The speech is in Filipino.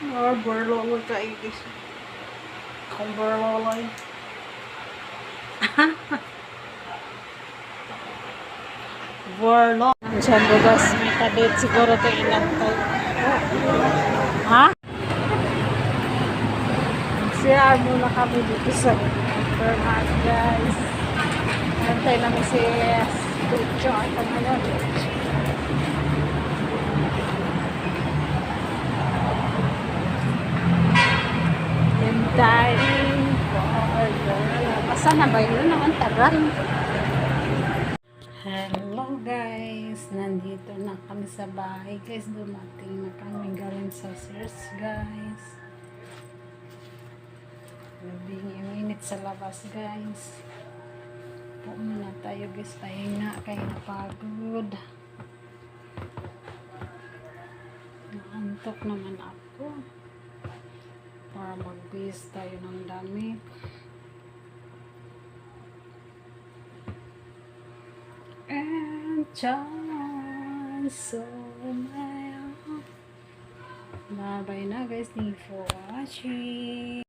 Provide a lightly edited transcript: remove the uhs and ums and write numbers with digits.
Burlo mo ka igis. Kung burlo lang. Burlo. Diyan bugas may kadit siguro to inantay. Ha? CR muna kami dito sa Vermont, guys. Nantay namin si Tucho at ngayon. Dying for basta na ba yun naman tagal. Hello guys, nandito na kami sa bahay guys, dumating na kami galing sa Sears guys. Labing init sa labas guys. Po muna tayo guys, pahinga kaya napagod. Naantok naman ako. Para magbihis tayo ng damit. And just so my bye bye na guys, thank you for watching.